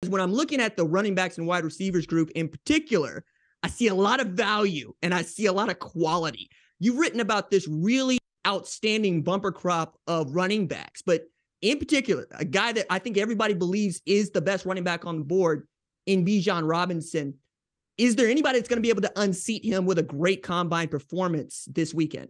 when I'm looking at the running backs and wide receivers group in particular, I see a lot of value and I see a lot of quality. You've written about this really outstanding bumper crop of running backs, but in particular, a guy that I think everybody believes is the best running back on the board in Bijan Robinson. Is there anybody that's going to be able to unseat him with a great combine performance this weekend?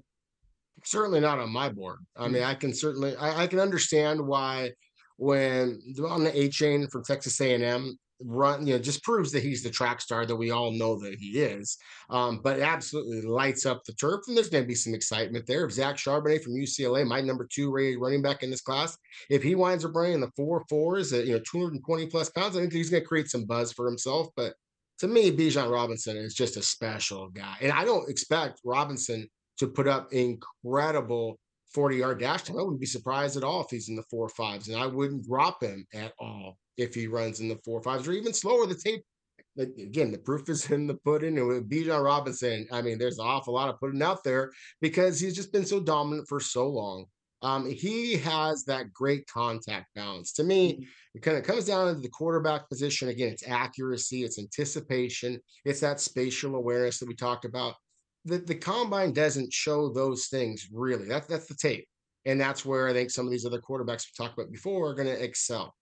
Certainly not on my board. I mean, I can understand why when on the A chain from Texas A&M run, just proves that he's the track star that we all know that he is. But absolutely lights up the turf, and there's going to be some excitement there. If Zach Charbonnet from UCLA, my number 2 rated running back in this class, if he winds up running the 4.4s at 220 plus pounds, I think he's going to create some buzz for himself. But to me, Bijan Robinson is just a special guy, and I don't expect Robinson to put up incredible 40-yard dash time. I wouldn't be surprised at all if he's in the 4.5s, and I wouldn't drop him at all if he runs in the 4.5s or even slower. The tape, again, the proof is in the pudding. And with Bijan Robinson, I mean, there's an awful lot of pudding out there because he's just been so dominant for so long. He has that great contact balance. To me, it kind of comes down to the quarterback position. Again, it's accuracy, it's anticipation, it's that spatial awareness that we talked about. The combine doesn't show those things really. That's the tape. And that's where I think some of these other quarterbacks we talked about before are going to excel.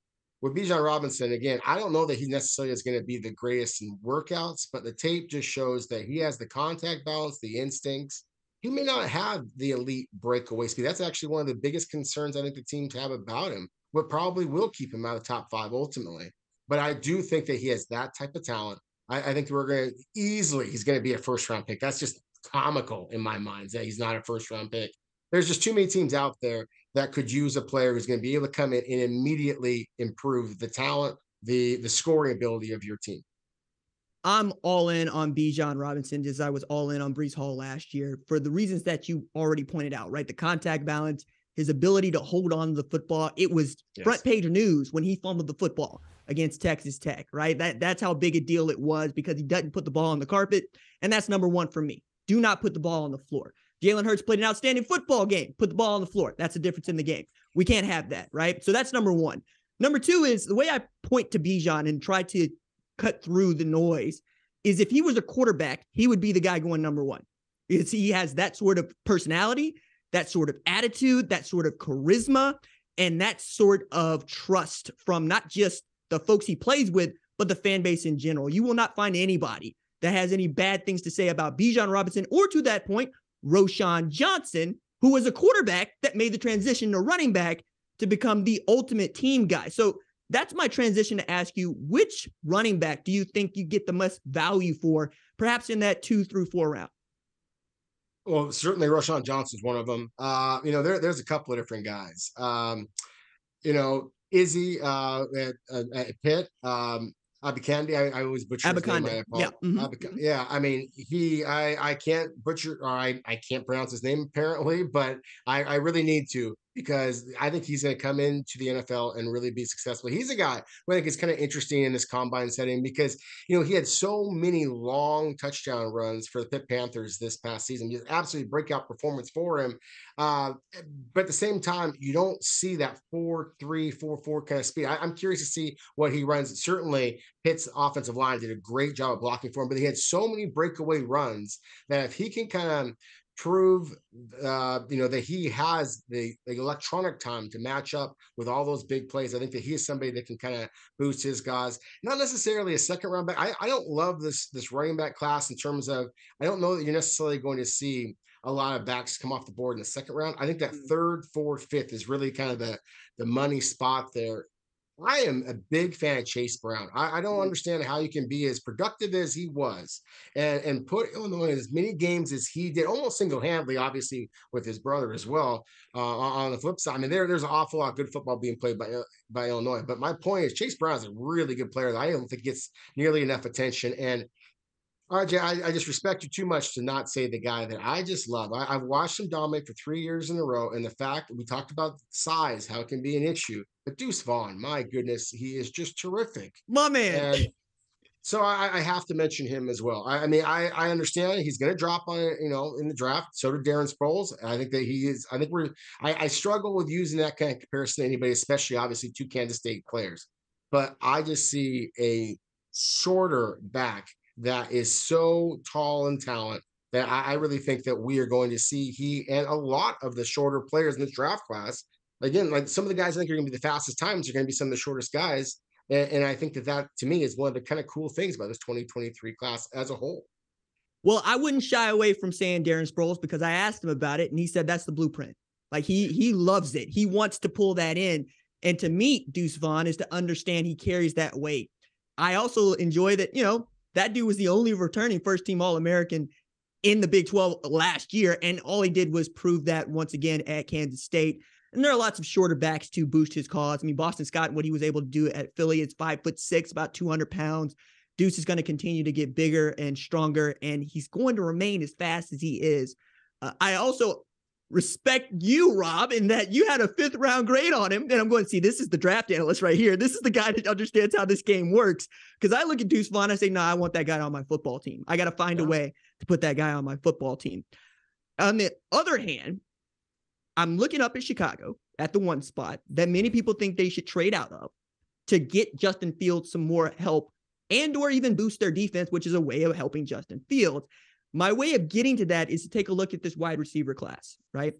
With Bijan Robinson, again, I don't know that he necessarily is going to be the greatest in workouts, but the tape just shows that he has the contact balance, the instincts. He may not have the elite breakaway speed. That's actually one of the biggest concerns I think the teams have about him. What probably will keep him out of top 5 ultimately. But I do think that he has that type of talent. I think we're going to he's going to be a first round pick. That's just comical in my mind that he's not a first round pick. There's just too many teams out there that could use a player who's going to be able to come in and immediately improve the talent, the scoring ability of your team. I'm all in on Bijan Robinson, just as I was all in on Breece Hall last year for the reasons that you already pointed out, right? The contact balance, his ability to hold on to the football. It was front page news when he fumbled the football against Texas Tech, right? That's how big a deal it was because he doesn't put the ball on the carpet. And that's number 1 for me. Do not put the ball on the floor. Jalen Hurts played an outstanding football game. Put the ball on the floor. That's the difference in the game. We can't have that, right? So that's number 1. Number 2 is the way I point to Bijan and try to cut through the noise is if he was a quarterback, he would be the guy going number 1. Because he has that sort of personality, that sort of attitude, that sort of charisma, and that sort of trust from not just the folks he plays with, but the fan base in general. You will not find anybody that has any bad things to say about Bijan Robinson or, to that point, Roschon Johnson, who was a quarterback that made the transition to running back to become the ultimate team guy. So that's my transition to ask you, which running back do you think you get the most value for, perhaps in that 2 through 4 round? Well, certainly Roschon Johnson is one of them. There's a couple of different guys. Izzy at Pitt, Abikandi, I always butcher his name. Yeah. Mm-hmm. Yeah. I mean, I can't butcher, or I can't pronounce his name apparently, but I really need to, because I think he's going to come into the NFL and really be successful. He's a guy who I think is kind of interesting in this combine setting because, he had so many long touchdown runs for the Pitt Panthers this past season. Just absolutely breakout performance for him. But at the same time, you don't see that 4.3, 4.4 kind of speed. I'm curious to see what he runs. Certainly, Pitt's offensive line did a great job of blocking for him, but he had so many breakaway runs that if he can kind of prove that he has the electronic time to match up with all those big plays, I think that he is somebody that can kind of boost his guys. Not necessarily a second round back. I don't love this running back class in terms of, I don't know that you're necessarily going to see a lot of backs come off the board in the second round. I think that 3rd, 4th, 5th is really kind of the money spot there. I am a big fan of Chase Brown. I don't understand how you can be as productive as he was and put Illinois in as many games as he did, almost single-handedly, obviously, with his brother as well. On the flip side, I mean, there's an awful lot of good football being played by Illinois. But my point is, Chase Brown is a really good player that I don't think gets nearly enough attention. And RJ, I just respect you too much to not say the guy that I just love. I've watched him dominate for 3 years in a row, and the fact that we talked about size, how it can be an issue. But Deuce Vaughn, my goodness, he is just terrific. My man. And so I have to mention him as well. I mean, I understand he's going to drop on it, in the draft. So did Darren Sproles. I think that he is. I think I struggle with using that kind of comparison to anybody, especially obviously 2 Kansas State players. but I just see a shorter back that is so tall in talent that I really think that we are going to see he and a lot of the shorter players in this draft class. Again, like some of the guys I think are going to be the fastest times are going to be some of the shortest guys. And I think that to me is one of the kind of cool things about this 2023 class as a whole. Well, I wouldn't shy away from saying Darren Sproles because I asked him about it and he said that's the blueprint. Like he loves it. He wants to pull that in. And to meet Deuce Vaughn is to understand he carries that weight. I also enjoy that, that dude was the only returning first-team All-American in the Big 12 last year, and all he did was prove that once again at Kansas State. And there are lots of shorter backs to boost his cause. I mean, Boston Scott, what he was able to do at Philly, is 5'6", about 200 pounds. Deuce is going to continue to get bigger and stronger, and he's going to remain as fast as he is. I also respect you, Rob, in that you had a 5th round grade on him. And I'm going to see, this is the draft analyst right here. This is the guy that understands how this game works. Because I look at Deuce Vaughn, I say, no, I want that guy on my football team. I got to find a way to put that guy on my football team. On the other hand, I'm looking up at Chicago at the 1 spot that many people think they should trade out of to get Justin Fields some more help and or even boost their defense, which is a way of helping Justin Fields. My way of getting to that is to take a look at this wide receiver class, right?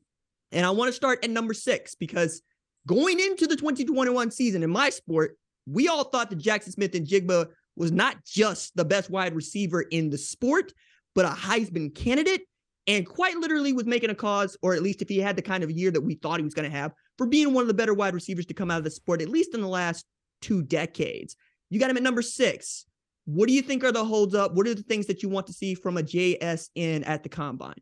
And I want to start at number 6 because going into the 2021 season in my sport, we all thought that Jaxon Smith-Njigba was not just the best wide receiver in the sport, but a Heisman candidate, and quite literally was making a cause, or at least if he had the kind of year that we thought he was going to have, for being one of the better wide receivers to come out of the sport, at least in the last 2 decades. You got him at number 6. What do you think are the holds up? What are the things that you want to see from a JSN at the combine?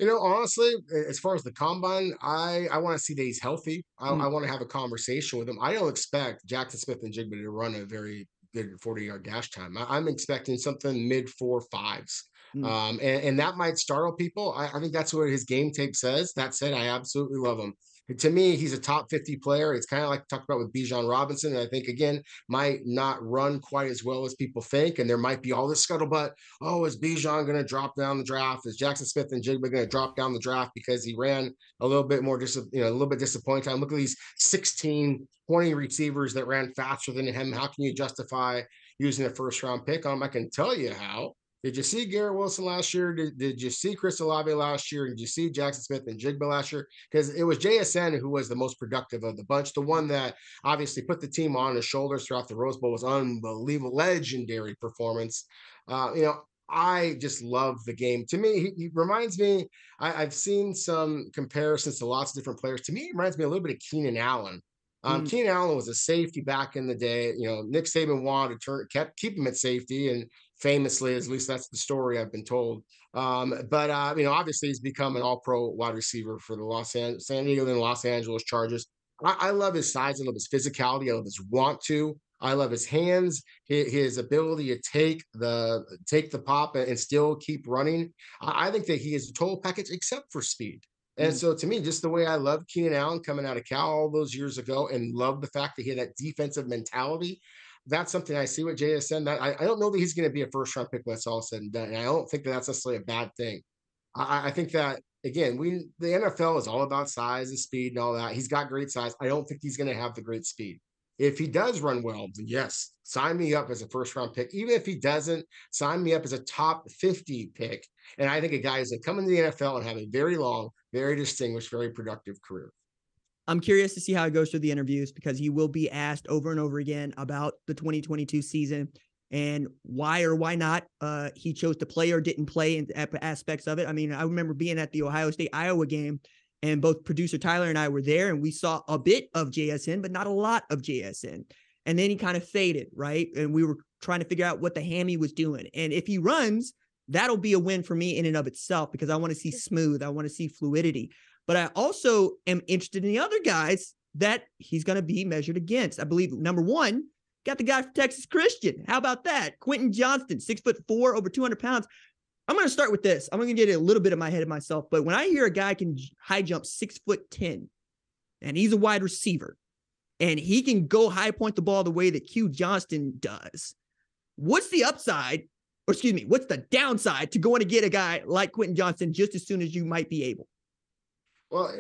Honestly, as far as the combine, I want to see that he's healthy. I want to have a conversation with him. I don't expect Jaxon Smith-Njigba to run a very good 40-yard dash time. I'm expecting something mid 4.5s. And that might startle people. I think that's what his game tape says. That said, I absolutely love him. To me, he's a top 50 player. It's kind of like talked about with Bijan Robinson. And I think, again, might not run quite as well as people think. And there might be all this scuttlebutt. Oh, is Bijan going to drop down the draft? Is Jaxon Smith-Njigba going to drop down the draft because he ran a little bit more, a little bit disappointing? Look at these 16, 20 receivers that ran faster than him. How can you justify using a first-round pick on him? I can tell you how. Did you see Garrett Wilson last year? Did you see Chris Olave last year? Did you see Jaxon Smith-Njigba last year? Because it was JSN who was the most productive of the bunch. The one that obviously put the team on his shoulders throughout the Rose Bowl was unbelievable, legendary performance. I just love the game. To me, he reminds me, I've seen some comparisons to lots of different players. To me, he reminds me a little bit of Keenan Allen. Keenan Allen was a safety back in the day. Nick Saban wanted to keep him at safety, and famously, at least that's the story I've been told. But obviously he's become an all-pro wide receiver for the San Diego and Los Angeles Chargers. I love his size. I love his physicality. I love his want to. I love his hands, his ability to take the pop and still keep running. I think that he is a total package except for speed. And so to me, just the way I love Keenan Allen coming out of Cal all those years ago and love the fact that he had that defensive mentality, that's something I see with JSN. That I don't know that he's going to be a first-round pick when it's all said and done. And I don't think that that's necessarily a bad thing. I think that, again, the NFL is all about size and speed and all that. He's got great size. I don't think he's going to have the great speed. If he does run well, then yes, sign me up as a first-round pick. Even if he doesn't, sign me up as a top 50 pick. And I think a guy is going to come into the NFL and have a very long, very distinguished, very productive career. I'm curious to see how it goes through the interviews because he will be asked over and over again about the 2022 season and why or why not he chose to play or didn't play in aspects of it. I mean, I remember being at the Ohio State-Iowa game, and both producer Tyler and I were there, and we saw a bit of JSN, but not a lot of JSN. And then he kind of faded, right? And we were trying to figure out what the hammy was doing. And if he runs, that'll be a win for me in and of itself because I want to see smooth. I want to see fluidity. But I also am interested in the other guys that he's going to be measured against. I believe number 1, got the guy from Texas Christian. How about that? Quentin Johnston, 6'4", over 200 pounds. I'm going to start with this. I'm going to get a little bit of my head of myself, but when I hear a guy can high jump 6'10", and he's a wide receiver, and he can go high point the ball the way that Q Johnston does, what's the upside, or excuse me, what's the downside to going to get a guy like Quentin Johnston just as soon as you might be able? Well,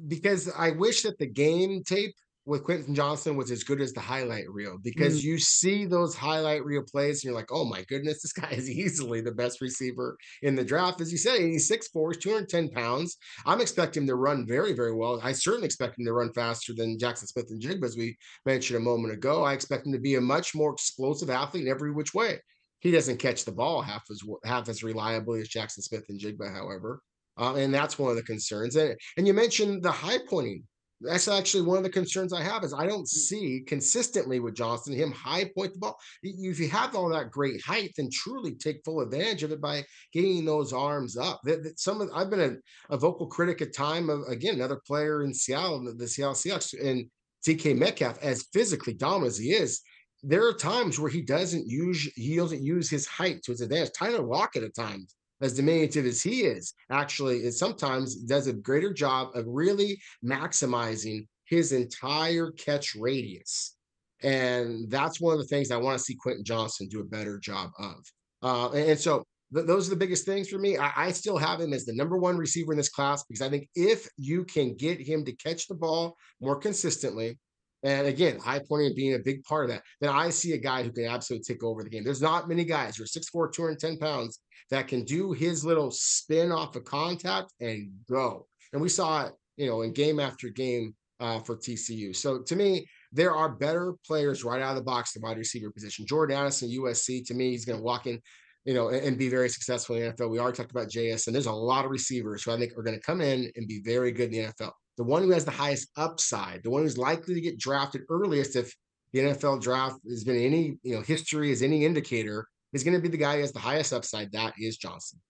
because I wish that the game tape with Quentin Johnson was as good as the highlight reel, Mm. because you see those highlight reel plays and you're like, oh my goodness, this guy is easily the best receiver in the draft. As you say, he's 6'4", he's 210 pounds. I'm expecting him to run very, very well. I certainly expect him to run faster than Jaxon Smith-Njigba, as we mentioned a moment ago. I expect him to be a much more explosive athlete in every which way. He doesn't catch the ball half as reliably as Jaxon Smith-Njigba, however. And that's one of the concerns. And you mentioned the high pointing. That's actually one of the concerns I have, is I don't see consistently with Johnson him high point the ball. If you have all that great height, then truly take full advantage of it by getting those arms up. I've been a vocal critic at time of, again, another player in Seattle, the Seattle Seahawks, and DK Metcalf, as physically dominant as he is. There are times where he doesn't use his height to his advantage. Tyler Lockett at times, as diminutive as he is, actually is sometimes does a greater job of really maximizing his entire catch radius. And that's one of the things I want to see Quentin Johnson do a better job of. And so those are the biggest things for me. I still have him as the number one receiver in this class, because I think if you can get him to catch the ball more consistently, and again, high pointing being a big part of that, then I see a guy who can absolutely take over the game. There's not many guys who are 6'4", 210 pounds that can do his little spin off of contact and go. And we saw it, in game after game for TCU. So to me, there are better players right out of the box, the wide receiver position. Jordan Addison, USC, to me, he's going to walk in, and be very successful in the NFL. We already talked about JS, and there's a lot of receivers who I think are going to come in and be very good in the NFL. The one who has the highest upside, the one who's likely to get drafted earliest, if the NFL draft has been any, history is any indicator, is going to be the guy who has the highest upside. That is Johnson.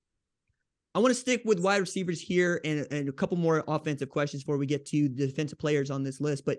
I want to stick with wide receivers here and a couple more offensive questions before we get to the defensive players on this list. But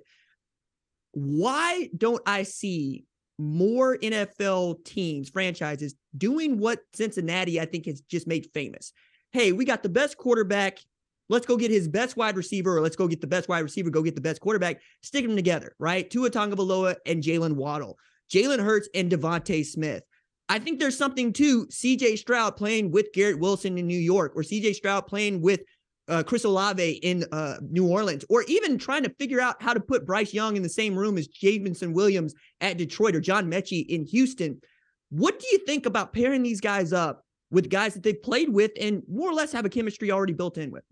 why don't I see more NFL teams, franchises, doing what Cincinnati, I think, has just made famous? Hey, we got the best quarterback. Let's go get his best wide receiver, or let's go get the best wide receiver, go get the best quarterback, stick them together, right? Tua Tagovailoa and Jalen Waddle, Jalen Hurts and Devontae Smith. I think there's something to CJ Stroud playing with Garrett Wilson in New York, or CJ Stroud playing with Chris Olave in New Orleans, or even trying to figure out how to put Bryce Young in the same room as Jameson Williams at Detroit, or John Mechie in Houston. What do you think about pairing these guys up with guys that they've played with and more or less have a chemistry already built in with?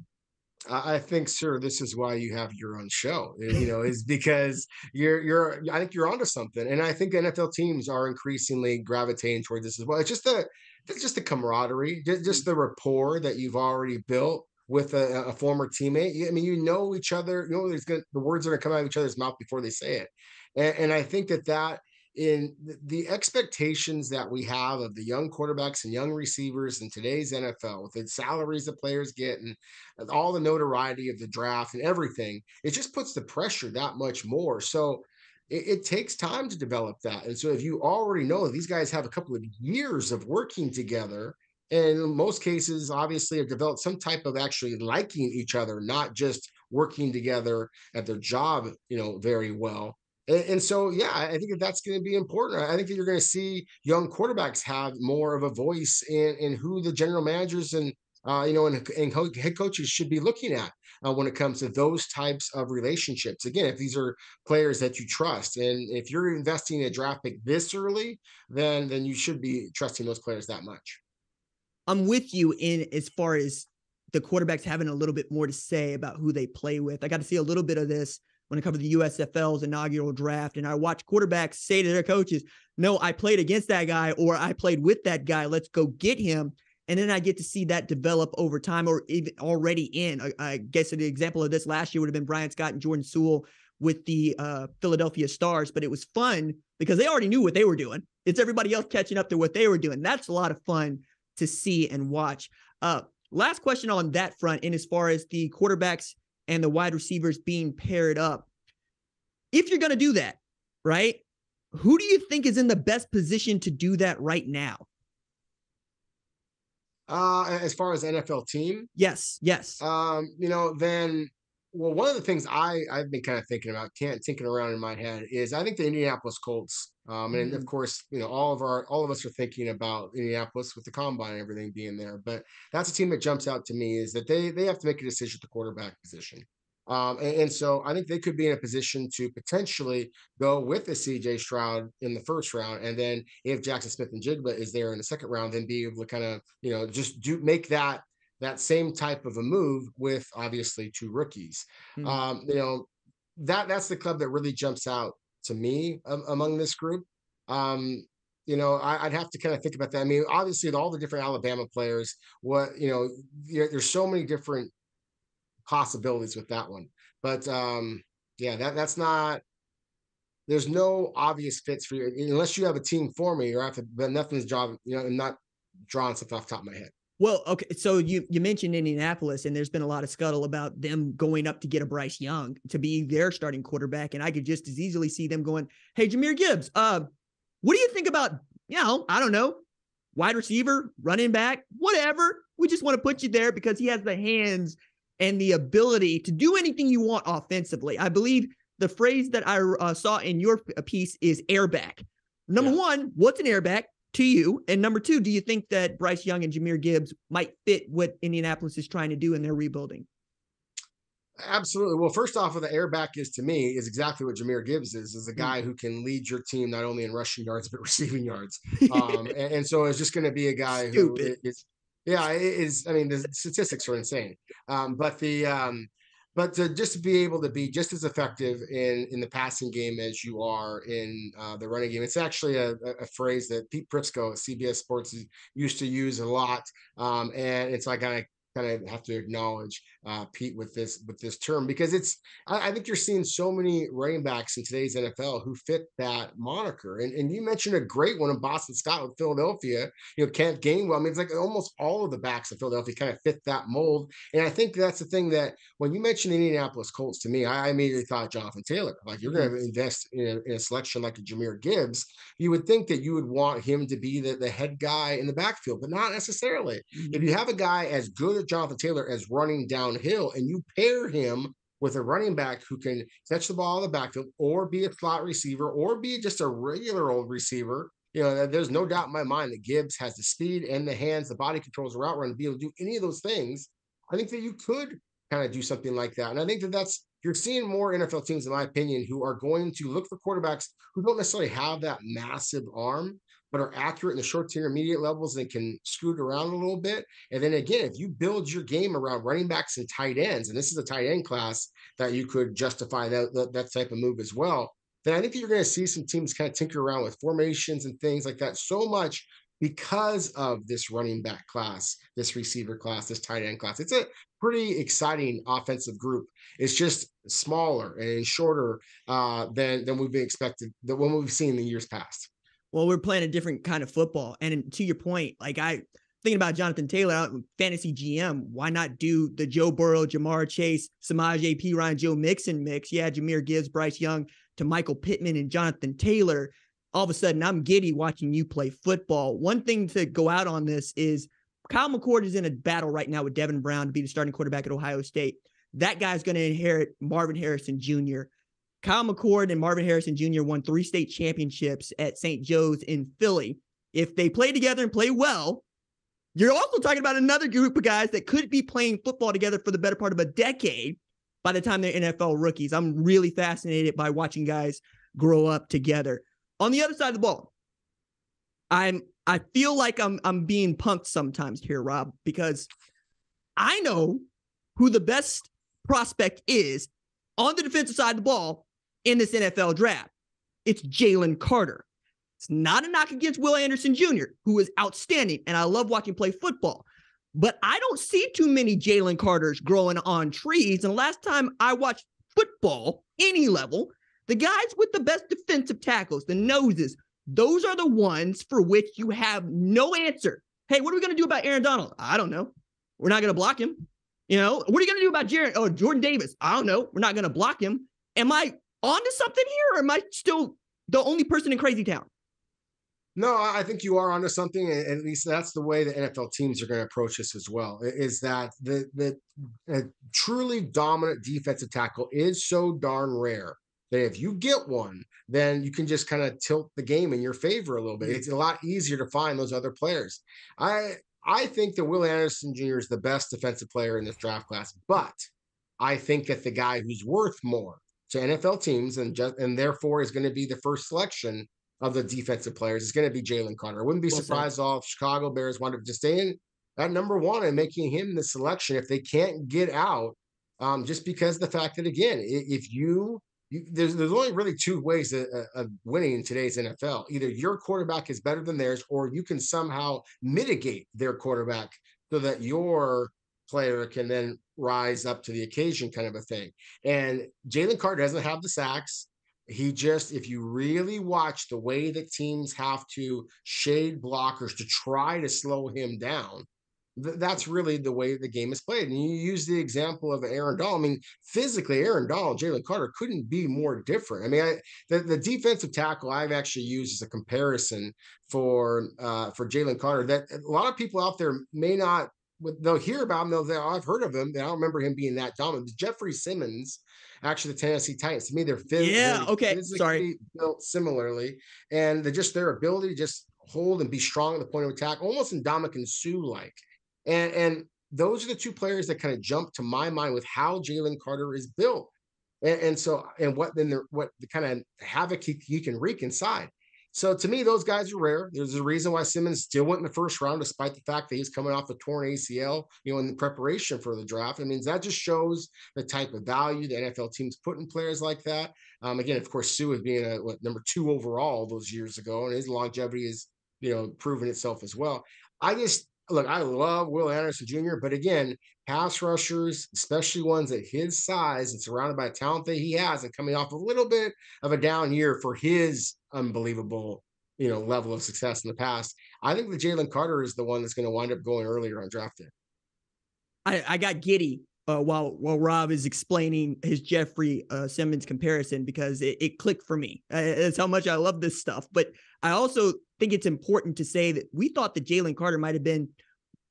I think, sir, this is why you have your own show, is because I think you're onto something. And I think NFL teams are increasingly gravitating toward this as well. It's just the camaraderie, just the rapport that you've already built with a former teammate. I mean, each other, the words are going to come out of each other's mouth before they say it. And I think that in the expectations that we have of the young quarterbacks and young receivers in today's NFL, with the salaries the players get and all the notoriety of the draft and everything, it just puts the pressure that much more. So it takes time to develop that. And so if you already know these guys have a couple of years of working together, and in most cases, obviously, have developed some type of actually liking each other, not just working together at their job, very well. And so, yeah, I think that's going to be important. I think that you're going to see young quarterbacks have more of a voice in who the general managers and head coaches should be looking at when it comes to those types of relationships. Again, if these are players that you trust, and if you're investing in a draft pick this early, then you should be trusting those players that much. I'm with you in as far as the quarterbacks having a little bit more to say about who they play with. I got to see a little bit of this when it comes to the USFL's inaugural draft. And I watch quarterbacks say to their coaches, no, I played against that guy, or I played with that guy. Let's go get him. And then I get to see that develop over time, or even already in. I guess an example of this last year would have been Brian Scott and Jordan Sewell with the Philadelphia Stars. But it was fun because they already knew what they were doing. It's everybody else catching up to what they were doing. That's a lot of fun to see and watch. Last question on that front, and as far as the quarterbacks and the wide receivers being paired up, if you're going to do that, right, who do you think is in the best position to do that right now? As far as NFL team? Yes. One of the things I've been kind of thinking around in my head is I think the Indianapolis Colts. And of course, all of us are thinking about Indianapolis with the combine and everything being there. But that's a team that jumps out to me, is that they have to make a decision at the quarterback position. And so I think they could be in a position to potentially go with a CJ Stroud in the first round. And then if Jaxon Smith-Njigba is there in the second round, then be able to kind of, just make that same type of a move with obviously two rookies. Hmm. That's the club that really jumps out to me among this group. I'd have to kind of think about that. I mean, obviously, all the different Alabama players, there's so many different possibilities with that one. But yeah, that's not. There's no obvious fits for you unless you have a team for me, or but nothing's job. I'm not drawing stuff off the top of my head. Well, okay. So you mentioned Indianapolis, and there's been a lot of scuttle about them going up to get a Bryce Young to be their starting quarterback, and I could just as easily see them going, "Hey, Jahmyr Gibbs, what do you think about, I don't know, wide receiver, running back, whatever? We just want to put you there because he has the hands and the ability to do anything you want offensively." I believe the phrase that I saw in your piece is airback. Number one, what's an airback to you? And number two, do you think that Bryce Young and Jahmyr Gibbs might fit what Indianapolis is trying to do in their rebuilding? Absolutely. Well, first off, what the airback is to me is exactly what Jahmyr Gibbs is a guy who can lead your team not only in rushing yards but receiving yards. And so it's just going to be a guy who is, yeah, it is. I mean, the statistics are insane. But to just be able to be just as effective in the passing game as you are in the running game. It's actually a phrase that Pete Prisco at CBS Sports used to use a lot. And it's like I kind of have to acknowledge Pete with this term because I think you're seeing so many running backs in today's NFL who fit that moniker. And you mentioned a great one in Boston Scott with Philadelphia, Kent Gainwell. I mean, it's like almost all of the backs in Philadelphia kind of fit that mold. And I think that's the thing that when you mentioned Indianapolis Colts to me, I immediately thought Jonathan Taylor. Like you're going to invest in a selection like a Jahmyr Gibbs, you would think that you would want him to be the head guy in the backfield, but not necessarily. If you have a guy as good as Jonathan Taylor as running downhill and you pair him with a running back who can catch the ball in the backfield or be a slot receiver or be just a regular old receiver, there's no doubt in my mind that Gibbs has the speed and the hands, the body controls, the route run to be able to do any of those things. I think that you could kind of do something like that. And I think you're seeing more NFL teams, in my opinion, who are going to look for quarterbacks who don't necessarily have that massive arm, but are accurate in the short to intermediate levels and can scoot around a little bit. And then again, if you build your game around running backs and tight ends, and this is a tight end class that you could justify that type of move as well, then I think that you're going to see some teams kind of tinker around with formations and things like that so much because of this running back class, this receiver class, this tight end class. It's a pretty exciting offensive group. It's just smaller and shorter than we've been expected, than what we've seen in years past. Well, we're playing a different kind of football. And to your point, like thinking about Jonathan Taylor, fantasy GM, why not do the Joe Burrow, Jamar Chase, Samaje Perine, Joe Mixon mix? Yeah, Jahmyr Gibbs, Bryce Young to Michael Pittman and Jonathan Taylor. All of a sudden, I'm giddy watching you play football. One thing to go out on this is Kyle McCord is in a battle right now with Devin Brown to be the starting quarterback at Ohio State. That guy's going to inherit Marvin Harrison Jr. Kyle McCord and Marvin Harrison Jr. won 3 state championships at St. Joe's in Philly. If they play together and play well, you're also talking about another group of guys that could be playing football together for the better part of a decade by the time they're NFL rookies. I'm really fascinated by watching guys grow up together. On the other side of the ball, I feel like I'm being punked sometimes here, Rob, because I know who the best prospect is on the defensive side of the ball in this NFL draft. It's Jalen Carter. It's not a knock against Will Anderson Jr., who is outstanding, and I love watching play football. But I don't see too many Jalen Carters growing on trees. And last time I watched football, any level, the guys with the best defensive tackles, the noses, those are the ones for which you have no answer. Hey, what are we going to do about Aaron Donald? I don't know. We're not going to block him. What are you going to do about Jordan Davis? I don't know. We're not going to block him. Am I onto something here, or am I still the only person in Crazy Town? No, I think you are onto something, and at least that's the way the NFL teams are going to approach this as well. Is that the truly dominant defensive tackle is so darn rare that if you get one, then you can just kind of tilt the game in your favor a little bit. It's a lot easier to find those other players. I think that Will Anderson Jr. is the best defensive player in this draft class, but I think that the guy who's worth more to NFL teams and therefore is going to be the first selection of the defensive players is going to be Jalen Carter. I wouldn't be surprised if Chicago Bears wanted to just stay at number one and making him the selection if they can't get out. Just because the fact that, again, if there's only really two ways of winning in today's NFL. Either your quarterback is better than theirs, or you can somehow mitigate their quarterback so that your player can then rise up to the occasion, kind of a thing. And Jalen Carter doesn't have the sacks. If you really watch the way that teams have to shade blockers to try to slow him down, that's really the way the game is played. And you use the example of Aaron Donald. I mean, physically, Aaron Donald, Jalen Carter couldn't be more different. I mean, the defensive tackle I've actually used as a comparison for Jalen Carter that a lot of people out there may not. They'll hear about him. I've heard of him. I don't remember him being that dominant. Jeffrey Simmons, actually, the Tennessee Titans. To me, they're physically built similarly, and their ability to just hold and be strong at the point of attack, almost Ndamukong Suh like. And those are the two players that kind of jump to my mind with how Jalen Carter is built, and what the kind of havoc he can wreak inside. So to me, those guys are rare. There's a reason why Simmons still went in the first round, despite the fact that he's coming off a torn ACL, in the preparation for the draft. I mean, that just shows the type of value the NFL teams put in players like that. Again, of course, Suh was being number 2 overall those years ago, and his longevity is, proven itself as well. I love Will Anderson Jr., but again, pass rushers, especially ones at his size and surrounded by talent that he has and coming off a little bit of a down year for his unbelievable, level of success in the past. I think the Jalen Carter is the one that's going to wind up going earlier on draft day. I got giddy while Rob is explaining his Jeffrey Simmons comparison because it clicked for me. That's how much I love this stuff. But I also think it's important to say that we thought that Jalen Carter might have been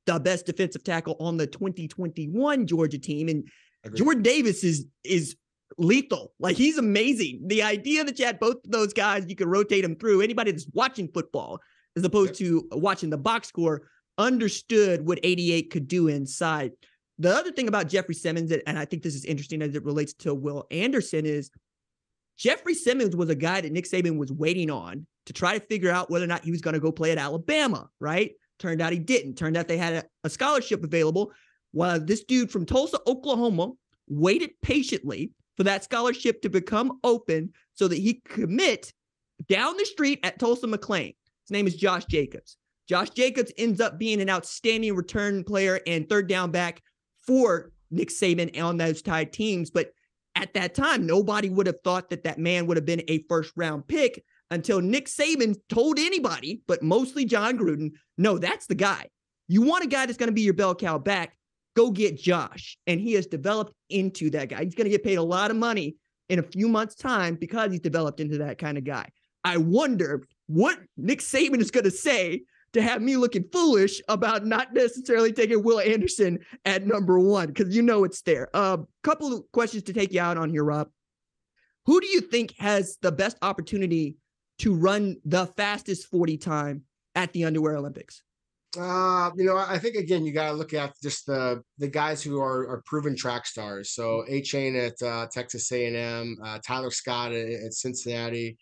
the best defensive tackle on the 2021 Georgia team. And Agreed. Jordan Davis is lethal. Like, he's amazing. The idea that you had both of those guys, you could rotate them through. Anybody that's watching football, as opposed to watching the box score, understood what 88 could do inside. The other thing about Jeffrey Simmons, and I think this is interesting as it relates to Will Anderson, is Jeffrey Simmons was a guy that Nick Saban was waiting on to try to figure out whether or not he was going to go play at Alabama, right? Turned out he didn't. Turned out they had a scholarship available, while this dude from Tulsa, Oklahoma, waited patiently for that scholarship to become open so that he could commit down the street at Tulsa McLean. His name is Josh Jacobs. Josh Jacobs ends up being an outstanding return player and third down back for Nick Saban on those tied teams. But at that time, nobody would have thought that man would have been a first-round pick until Nick Saban told anybody, but mostly John Gruden, no, that's the guy. You want a guy that's going to be your bell cow back, go get Josh. And he has developed into that guy. He's going to get paid a lot of money in a few months' time because he's developed into that kind of guy. I wonder what Nick Saban is going to say to have me looking foolish about not necessarily taking Will Anderson at number 1, because it's there. Couple of questions to take you out on here, Rob. Who do you think has the best opportunity to run the fastest 40 time at the Underwear Olympics? I think, again, you got to look at just the guys who are proven track stars. So A-Chain at Texas A&M, Tyler Scott at Cincinnati,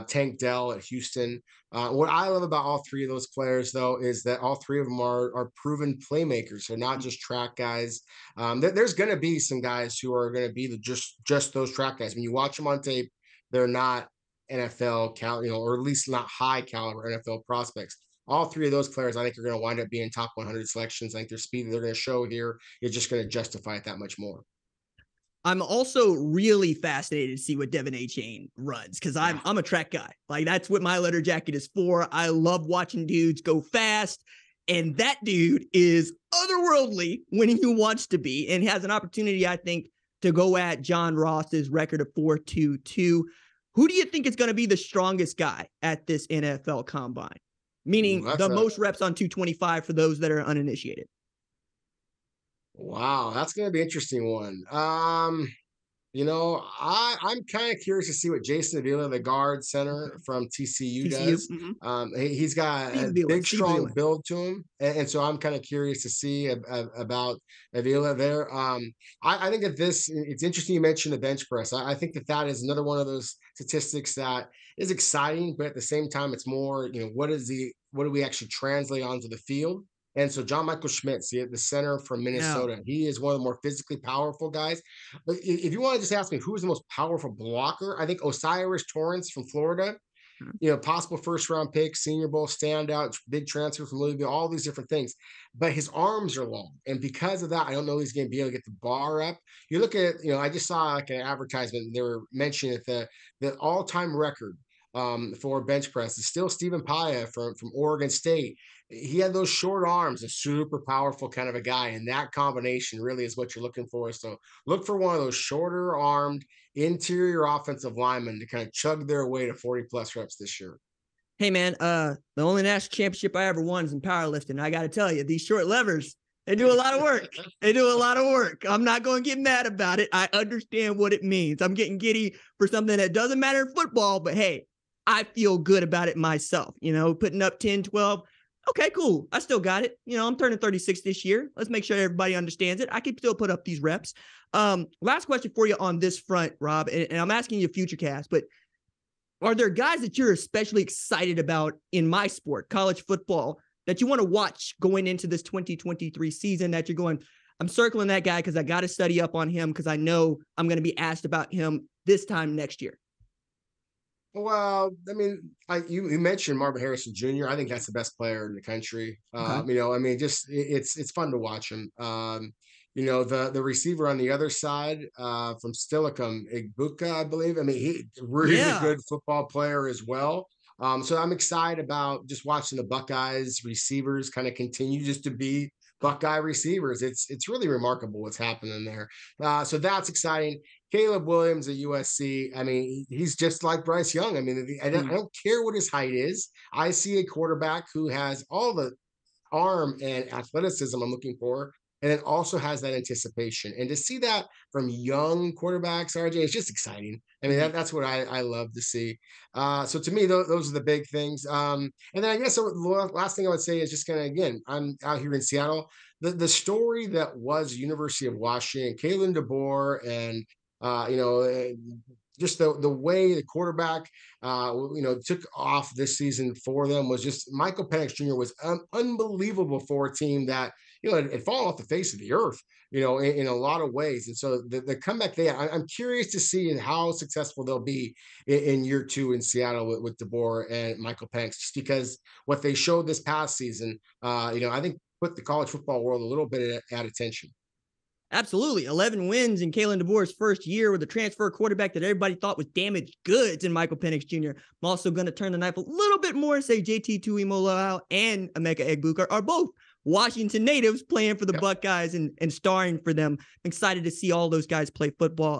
Tank Dell at Houston. What I love about all three of those players, though, is that all three of them are proven playmakers. They're not just track guys. There's going to be some guys who are going to be just those track guys. When you watch them on tape, they're not NFL or at least not high caliber NFL prospects. All three of those players, I think, are going to wind up being top 100 selections. I think their speed that they're going to show here is just going to justify it that much more. I'm also really fascinated to see what Devin A-Chain runs, because I'm a track guy. Like, that's what my letter jacket is for. I love watching dudes go fast, and that dude is otherworldly when he wants to be, and has an opportunity, I think, to go at John Ross's record of 4.22. Who do you think is going to be the strongest guy at this NFL Combine? Meaning the most reps on 225 for those that are uninitiated. Wow, that's going to be an interesting one. I'm kind of curious to see what Jason Avila, the guard center from TCU does. He's got a big, strong build to him. And so I'm kind of curious to see about Avila there. I think that it's interesting you mentioned the bench press. I think that is another one of those statistics that is exciting, but at the same time, it's more, what do we actually translate onto the field? And so John Michael Schmitz, the center from Minnesota, he is one of the more physically powerful guys. But if you want to just ask me who's the most powerful blocker, I think Osiris Torrance from Florida, possible first-round pick, Senior Bowl standout, big transfer from Louisville, all these different things. But his arms are long. And because of that, I don't know he's going to be able to get the bar up. You look at, I just saw like an advertisement. They were mentioning that the all-time record for bench press is still Stephen Paya from Oregon State. He had those short arms, a super powerful kind of a guy, and that combination really is what you're looking for. So look for one of those shorter armed interior offensive linemen to kind of chug their way to 40 plus reps this year. Hey man, the only national championship I ever won is in powerlifting. I got to tell you, these short levers, they do a lot of work. I'm not going to get mad about it. I understand what it means. I'm getting giddy for something that doesn't matter in football, but hey, I feel good about it myself, putting up 10, 12. Okay, cool. I still got it. I'm turning 36 this year. Let's make sure everybody understands it. I can still put up these reps. Last question for you on this front, Rob, and I'm asking you future cast, but are there guys that you're especially excited about in my sport, college football, that you want to watch going into this 2023 season that you're going, I'm circling that guy because I got to study up on him because I know I'm going to be asked about him this time next year? Well, I mean, you mentioned Marvin Harrison Jr. I think that's the best player in the country. Okay. It's fun to watch him. The receiver on the other side from Steilacoom, Igbuka, I believe. He really good football player as well. So I'm excited about just watching the Buckeyes receivers kind of continue just to be Buckeye receivers. It's really remarkable what's happening there. So that's exciting. Caleb Williams at USC. He's just like Bryce Young. I don't care what his height is. I see a quarterback who has all the arm and athleticism I'm looking for, and it also has that anticipation. And to see that from young quarterbacks, RJ, it's just exciting. That's what I love to see. So to me, those are the big things. And then I guess the last thing I would say is just again, I'm out here in Seattle. The story that was University of Washington, Kalen DeBoer, and just the way the quarterback, took off this season for them was just Michael Penix Jr. was unbelievable for a team that, had fallen off the face of the earth, in a lot of ways. And so the comeback there, I'm curious to see how successful they'll be in year two in Seattle with DeBoer and Michael Penix, just because what they showed this past season, I think put the college football world a little bit at attention. Absolutely. 11 wins in Kalen DeBoer's first year with a transfer quarterback that everybody thought was damaged goods in Michael Penix Jr. I'm also going to turn the knife a little bit more and say JT Tuimoloau and Emeka Egbuka are both Washington natives playing for the Buckeyes and starring for them. I'm excited to see all those guys play football.